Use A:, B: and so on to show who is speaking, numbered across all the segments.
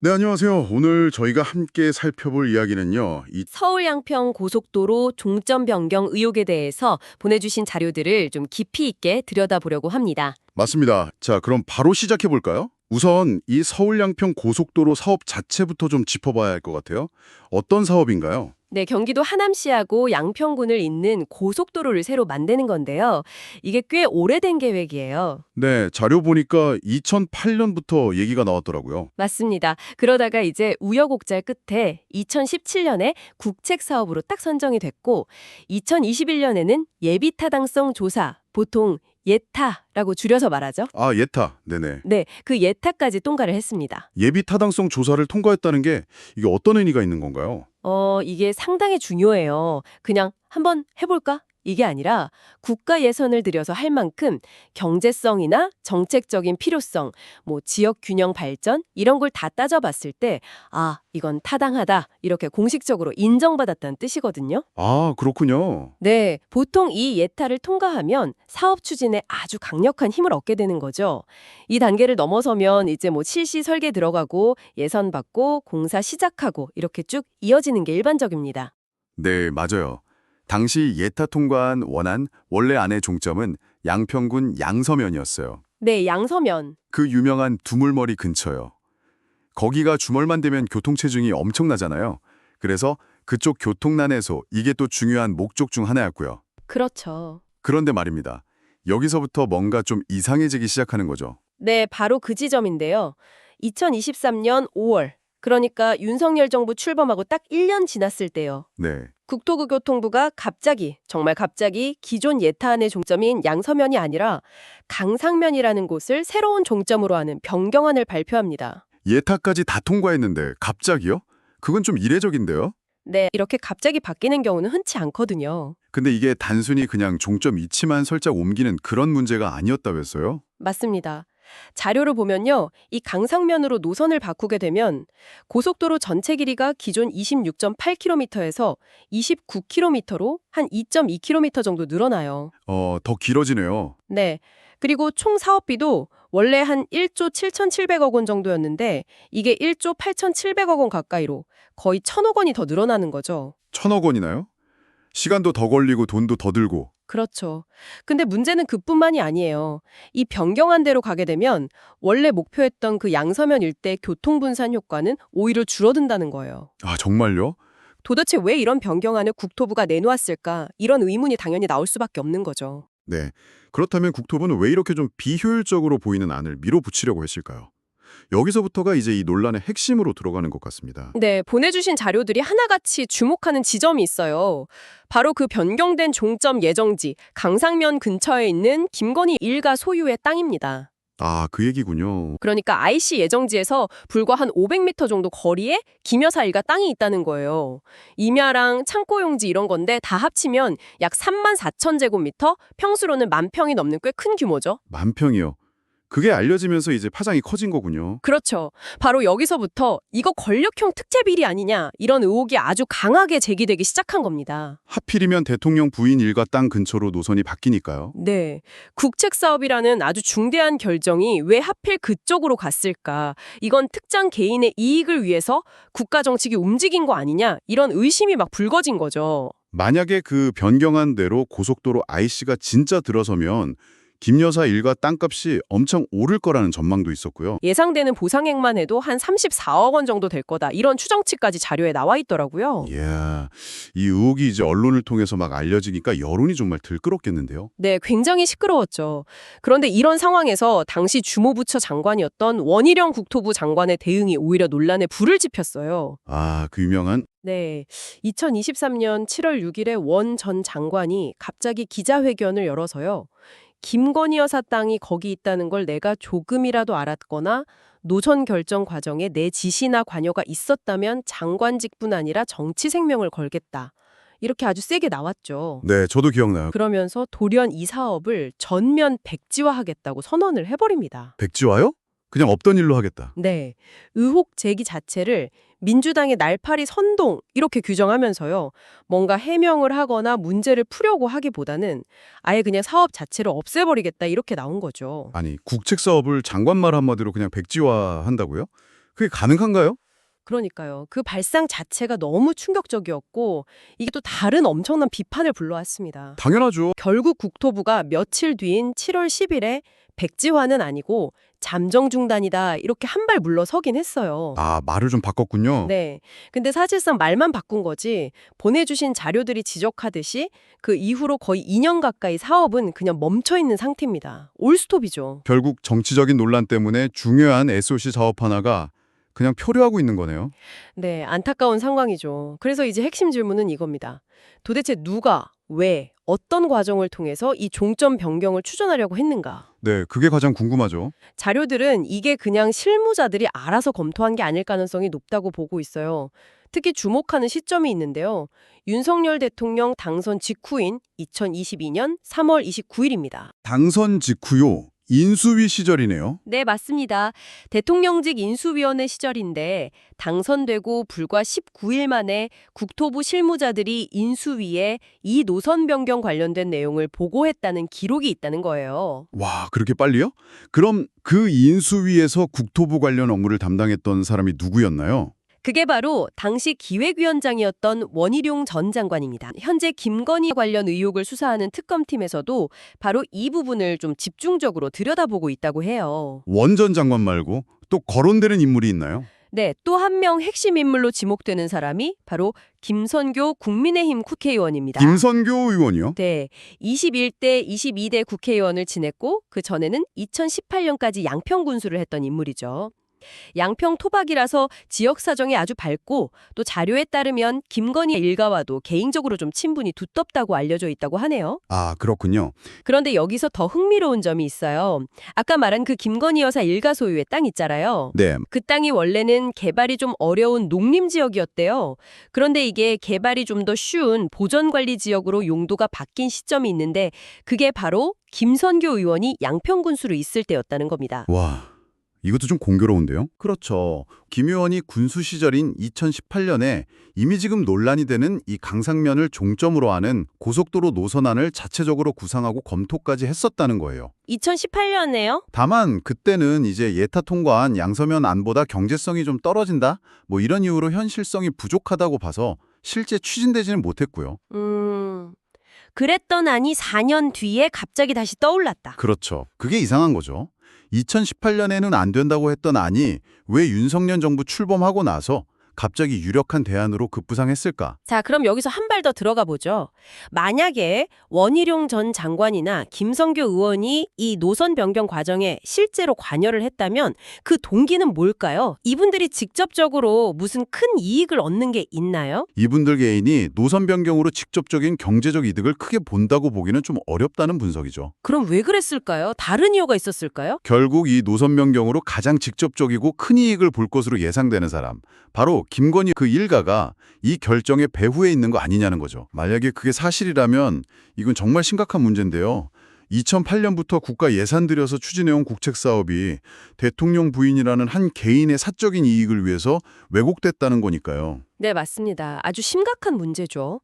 A: 네, 안녕하세요. 오늘 저희가 함께 살펴볼 이야기는요.
B: 서울 양평 고속도로 종점 변경 의혹에 대해서 보내주신 자료들을 좀 깊이 있게 들여다보려고 합니다.
A: 맞습니다. 자, 그럼 바로 시작해 볼까요? 우선 이 서울 양평 고속도로 사업 자체부터 좀 짚어봐야 할 것 같아요. 어떤 사업인가요?
B: 네, 경기도 하남시하고 양평군을 잇는 고속도로를 새로 만드는 건데요. 이게 꽤 오래된 계획이에요.
A: 네, 자료 보니까 2008년부터 얘기가 나왔더라고요.
B: 맞습니다. 그러다가 이제 우여곡절 끝에 2017년에 국책 사업으로 딱 선정이 됐고 2021년에는 예비 타당성 조사, 보통 예타라고 줄여서 말하죠.
A: 아, 예타. 네네.
B: 네, 그 예타까지 통과를 했습니다.
A: 예비 타당성 조사를 통과했다는 게 이게 어떤 의미가 있는 건가요?
B: 이게 상당히 중요해요. 그냥 한번 해볼까? 이게 아니라 국가 예산을 들여서 할 만큼 경제성이나 정책적인 필요성, 뭐 지역 균형 발전 이런 걸 다 따져봤을 때 이건 타당하다 이렇게 공식적으로 인정받았다는 뜻이거든요.
A: 아, 그렇군요.
B: 네, 보통 이 예타를 통과하면 사업 추진에 아주 강력한 힘을 얻게 되는 거죠. 이 단계를 넘어서면 이제 뭐 실시 설계 들어가고 예산 받고 공사 시작하고 이렇게 쭉 이어지는 게 일반적입니다.
A: 네, 맞아요. 당시 예타 통과한 원래 안의 종점은 양평군 양서면이었어요.
B: 네, 양서면.
A: 그 유명한 두물머리 근처요. 거기가 주말만 되면 교통체증이 엄청나잖아요. 그래서 그쪽 교통난에서 이게 또 중요한 목적 중 하나였고요.
B: 그렇죠.
A: 그런데 말입니다. 여기서부터 뭔가 좀 이상해지기 시작하는 거죠.
B: 네, 바로 그 지점인데요. 2023년 5월, 그러니까 윤석열 정부 출범하고 딱 1년 지났을 때요.
A: 네.
B: 국토교통부가 정말 갑자기 기존 예타안의 종점인 양서면이 아니라 강상면이라는 곳을 새로운 종점으로 하는 변경안을 발표합니다.
A: 예타까지 다 통과했는데 갑자기요? 그건 좀 이례적인데요?
B: 네, 이렇게 갑자기 바뀌는 경우는 흔치 않거든요.
A: 근데 이게 단순히 그냥 종점 위치만 살짝 옮기는 그런 문제가 아니었다면서요?
B: 맞습니다. 자료를 보면요. 이 강상면으로 노선을 바꾸게 되면 고속도로 전체 길이가 기존 26.8km에서 29km로 한 2.2km 정도 늘어나요.
A: 더 길어지네요.
B: 네. 그리고 총 사업비도 원래 한 1조 7,700억 원 정도였는데 이게 1조 8,700억 원 가까이로 거의 1,000억 원이 더 늘어나는 거죠.
A: 1,000억 원이나요? 시간도 더 걸리고 돈도 더 들고.
B: 그렇죠. 근데 문제는 그뿐만이 아니에요. 이 변경안대로 가게 되면 원래 목표했던 그 양서면 일대 교통분산 효과는 오히려 줄어든다는 거예요.
A: 아, 정말요?
B: 도대체 왜 이런 변경안을 국토부가 내놓았을까? 이런 의문이 당연히 나올 수밖에 없는 거죠.
A: 네. 그렇다면 국토부는 왜 이렇게 좀 비효율적으로 보이는 안을 밀어붙이려고 했을까요? 여기서부터가 이제 이 논란의 핵심으로 들어가는 것 같습니다.
B: 네, 보내주신 자료들이 하나같이 주목하는 지점이 있어요. 바로 그 변경된 종점 예정지, 강상면 근처에 있는 김건희 일가 소유의 땅입니다.
A: 아, 그 얘기군요.
B: 그러니까 IC 예정지에서 불과 한 500m 정도 거리에 김여사 일가 땅이 있다는 거예요. 임야랑 창고용지 이런 건데 다 합치면 약 3만 4천 제곱미터, 평수로는 10,000평이 넘는 꽤 큰 규모죠.
A: 만평이요. 그게 알려지면서 이제 파장이 커진 거군요.
B: 그렇죠. 바로 여기서부터 이거 권력형 특혜 비리 아니냐 이런 의혹이 아주 강하게 제기되기 시작한 겁니다.
A: 하필이면 대통령 부인 일가 땅 근처로 노선이 바뀌니까요.
B: 네. 국책 사업이라는 아주 중대한 결정이 왜 하필 그쪽으로 갔을까? 이건 특정 개인의 이익을 위해서 국가 정책이 움직인 거 아니냐? 이런 의심이 막 불거진 거죠.
A: 만약에 그 변경한 대로 고속도로 IC가 진짜 들어서면 김 여사 일가 땅값이 엄청 오를 거라는 전망도 있었고요.
B: 예상되는 보상액만 해도 한 34억 원 정도 될 거다. 이런 추정치까지 자료에 나와 있더라고요.
A: 이야, 이 의혹이 이제 언론을 통해서 막 알려지니까 여론이 정말 들끓었겠는데요.
B: 네, 굉장히 시끄러웠죠. 그런데 이런 상황에서 당시 주무부처 장관이었던 원희룡 국토부 장관의 대응이 오히려 논란에 불을 지폈어요.
A: 아, 그 유명한
B: 네, 2023년 7월 6일에 원 전 장관이 갑자기 기자회견을 열어서요. 김건희 여사 땅이 거기 있다는 걸 내가 조금이라도 알았거나 노선 결정 과정에 내 지시나 관여가 있었다면 장관직뿐 아니라 정치 생명을 걸겠다. 이렇게 아주 세게 나왔죠.
A: 네, 저도 기억나요.
B: 그러면서 돌연 이 사업을 전면 백지화하겠다고 선언을 해버립니다.
A: 백지화요? 그냥 없던 일로 하겠다.
B: 네, 의혹 제기 자체를 민주당의 날파리 선동 이렇게 규정하면서요. 뭔가 해명을 하거나 문제를 풀려고 하기보다는 아예 그냥 사업 자체를 없애버리겠다 이렇게 나온 거죠.
A: 아니, 국책 사업을 장관 말 한마디로 그냥 백지화한다고요? 그게 가능한가요?
B: 그러니까요. 그 발상 자체가 너무 충격적이었고 이게 또 다른 엄청난 비판을 불러왔습니다.
A: 당연하죠.
B: 결국 국토부가 며칠 뒤인 7월 10일에 백지화는 아니고 잠정 중단이다 이렇게 한 발 물러서긴 했어요.
A: 아, 말을 좀 바꿨군요.
B: 네. 근데 사실상 말만 바꾼 거지 보내주신 자료들이 지적하듯이 그 이후로 거의 2년 가까이 사업은 그냥 멈춰 있는 상태입니다. 올스톱이죠.
A: 결국 정치적인 논란 때문에 중요한 SOC 사업 하나가 그냥 표류하고 있는 거네요.
B: 네, 안타까운 상황이죠. 그래서 이제 핵심 질문은 이겁니다. 도대체 누가, 왜, 어떤 과정을 통해서 이 종점 변경을 추진하려고 했는가?
A: 네, 그게 가장 궁금하죠.
B: 자료들은 이게 그냥 실무자들이 알아서 검토한 게 아닐 가능성이 높다고 보고 있어요. 특히 주목하는 시점이 있는데요. 윤석열 대통령 당선 직후인 2022년 3월 29일입니다.
A: 당선 직후요. 인수위 시절이네요.
B: 네, 맞습니다. 대통령직 인수위원회 시절인데 당선되고 불과 19일 만에 국토부 실무자들이 인수위에 이 노선 변경 관련된 내용을 보고했다는 기록이 있다는 거예요.
A: 와, 그렇게 빨리요? 그럼 그 인수위에서 국토부 관련 업무를 담당했던 사람이 누구였나요?
B: 그게 바로 당시 기획위원장이었던 원희룡 전 장관입니다. 현재 김건희 관련 의혹을 수사하는 특검팀에서도 바로 이 부분을 좀 집중적으로 들여다보고 있다고 해요.
A: 원 전 장관 말고 또 거론되는 인물이 있나요?
B: 네, 또 한 명 핵심 인물로 지목되는 사람이 바로 김선교 국민의힘 국회의원입니다.
A: 김선교 의원이요?
B: 네, 21대, 22대 국회의원을 지냈고 그 전에는 2018년까지 양평 군수를 했던 인물이죠. 양평 토박이라서 지역 사정이 아주 밝고 또 자료에 따르면 김건희 일가와도 개인적으로 좀 친분이 두텁다고 알려져 있다고 하네요.
A: 아, 그렇군요.
B: 그런데 여기서 더 흥미로운 점이 있어요. 아까 말한 그 김건희 여사 일가 소유의 땅 있잖아요.
A: 네,
B: 그 땅이 원래는 개발이 좀 어려운 농림지역이었대요. 그런데 이게 개발이 좀 더 쉬운 보전관리 지역으로 용도가 바뀐 시점이 있는데 그게 바로 김선교 의원이 양평군수로 있을 때였다는 겁니다.
A: 와, 이것도 좀 공교로운데요? 그렇죠. 김 의원이 군수 시절인 2018년에 이미 지금 논란이 되는 이 강상면을 종점으로 하는 고속도로 노선안을 자체적으로 구상하고 검토까지 했었다는 거예요.
B: 2018년에요?
A: 다만 그때는 이제 예타 통과한 양서면 안보다 경제성이 좀 떨어진다? 뭐 이런 이유로 현실성이 부족하다고 봐서 실제 추진되지는 못했고요.
B: 그랬던 안이 4년 뒤에 갑자기 다시 떠올랐다.
A: 그렇죠. 그게 이상한 거죠. 2018년에는 안 된다고 했던 안이 왜 윤석열 정부 출범하고 나서 갑자기 유력한 대안으로 급부상했을까?
B: 자, 그럼 여기서 한 발 더 들어가 보죠. 만약에 원희룡 전 장관이나 김성교 의원이 이 노선 변경 과정에 실제로 관여를 했다면 그 동기는 뭘까요? 이분들이 직접적으로 무슨 큰 이익을 얻는 게 있나요?
A: 이분들 개인이 노선 변경으로 직접적인 경제적 이득을 크게 본다고 보기는 좀 어렵다는 분석이죠.
B: 그럼 왜 그랬을까요? 다른 이유가 있었을까요?
A: 결국 이 노선 변경으로 가장 직접적이고 큰 이익을 볼 것으로 예상되는 사람, 바로 김건희 그 일가가 이 결정의 배후에 있는 거 아니냐는 거죠. 만약에 그게 사실이라면 이건 정말 심각한 문제인데요. 2008년부터 국가 예산 들여서 추진해온 국책 사업이 대통령 부인이라는 한 개인의 사적인 이익을 위해서 왜곡됐다는 거니까요.
B: 네, 맞습니다. 아주 심각한 문제죠.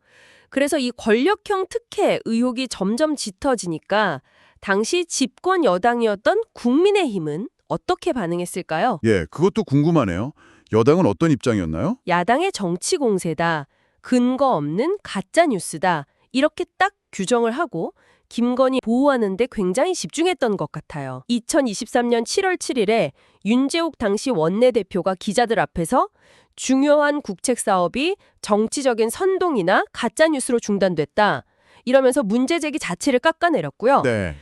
B: 그래서 이 권력형 특혜 의혹이 점점 짙어지니까 당시 집권 여당이었던 국민의힘은 어떻게 반응했을까요?
A: 예, 그것도 궁금하네요. 여당은 어떤 입장이었나요?
B: 야당의 정치 공세다, 근거 없는 가짜 뉴스다 이렇게 딱 규정을 하고 김건희 보호하는 데 굉장히 집중했던 것 같아요. 2023년 7월 7일에 윤재옥 당시 원내대표가 기자들 앞에서 중요한 국책 사업이 정치적인 선동이나 가짜 뉴스로 중단됐다. 이러면서 문제 제기 자체를 깎아내렸고요.
A: 네.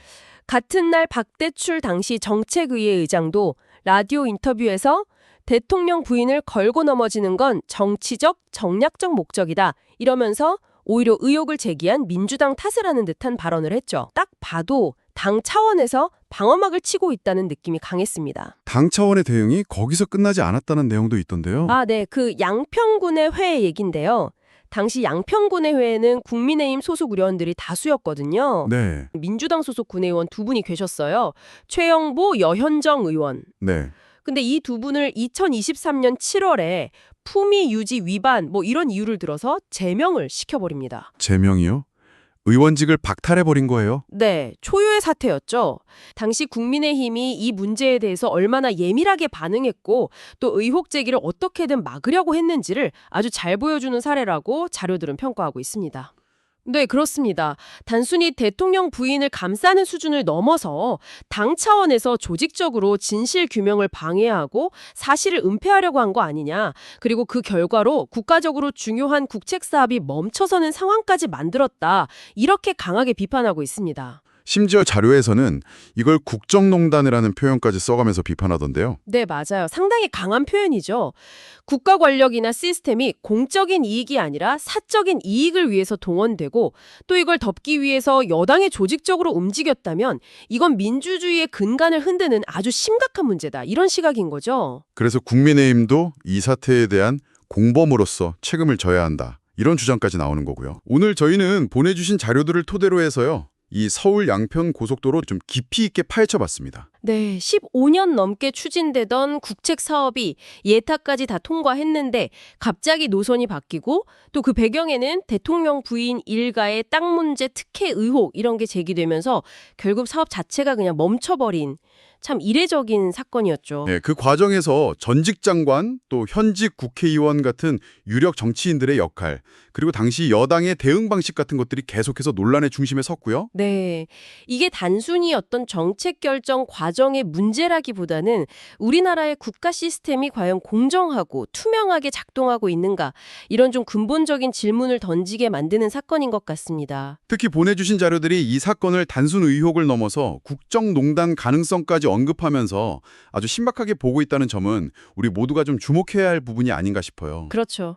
B: 같은 날 박대출 당시 정책의회 의장도 라디오 인터뷰에서 대통령 부인을 걸고 넘어지는 건 정치적, 정략적 목적이다. 이러면서 오히려 의혹을 제기한 민주당 탓을 하는 듯한 발언을 했죠. 딱 봐도 당 차원에서 방어막을 치고 있다는 느낌이 강했습니다.
A: 당 차원의 대응이 거기서 끝나지 않았다는 내용도 있던데요.
B: 아, 네. 그 양평군의 회의 얘긴데요. 당시 양평군의 회에는 국민의힘 소속 의원들이 다수였거든요.
A: 네.
B: 민주당 소속 군의원 두 분이 계셨어요. 최영보, 여현정 의원.
A: 네.
B: 근데 이 두 분을 2023년 7월에 품위 유지 위반 뭐 이런 이유를 들어서 제명을 시켜버립니다.
A: 제명이요? 의원직을 박탈해버린 거예요.
B: 네, 초유의 사태였죠. 당시 국민의힘이 이 문제에 대해서 얼마나 예민하게 반응했고 또 의혹 제기를 어떻게든 막으려고 했는지를 아주 잘 보여주는 사례라고 자료들은 평가하고 있습니다. 네, 그렇습니다. 단순히 대통령 부인을 감싸는 수준을 넘어서 당 차원에서 조직적으로 진실 규명을 방해하고 사실을 은폐하려고 한 거 아니냐. 그리고 그 결과로 국가적으로 중요한 국책 사업이 멈춰서는 상황까지 만들었다. 이렇게 강하게 비판하고 있습니다.
A: 심지어 자료에서는 이걸 국정농단이라는 표현까지 써가면서 비판하던데요.
B: 네, 맞아요. 상당히 강한 표현이죠. 국가 권력이나 시스템이 공적인 이익이 아니라 사적인 이익을 위해서 동원되고 또 이걸 덮기 위해서 여당이 조직적으로 움직였다면 이건 민주주의의 근간을 흔드는 아주 심각한 문제다. 이런 시각인 거죠.
A: 그래서 국민의힘도 이 사태에 대한 공범으로서 책임을 져야 한다. 이런 주장까지 나오는 거고요. 오늘 저희는 보내주신 자료들을 토대로 해서요. 이 서울 양평 고속도로 좀 깊이 있게 파헤쳐봤습니다.
B: 네, 15년 넘게 추진되던 국책 사업이 예타까지 다 통과했는데 갑자기 노선이 바뀌고 또 그 배경에는 대통령 부인 일가의 땅 문제 특혜 의혹 이런 게 제기되면서 결국 사업 자체가 그냥 멈춰버린 참 이례적인 사건이었죠.
A: 네, 그 과정에서 전직 장관 또 현직 국회의원 같은 유력 정치인들의 역할 그리고 당시 여당의 대응 방식 같은 것들이 계속해서 논란의 중심에 섰고요.
B: 네, 이게 단순히 어떤 정책 결정 과정의 문제라기보다는 우리나라의 국가 시스템이 과연 공정하고 투명하게 작동하고 있는가 이런 좀 근본적인 질문을 던지게 만드는 사건인 것 같습니다.
A: 특히 보내주신 자료들이 이 사건을 단순 의혹을 넘어서 국정농단 가능성까지 언급하면서 아주 신박하게 보고 있다는 점은 우리 모두가 좀 주목해야 할 부분이 아닌가 싶어요.
B: 그렇죠.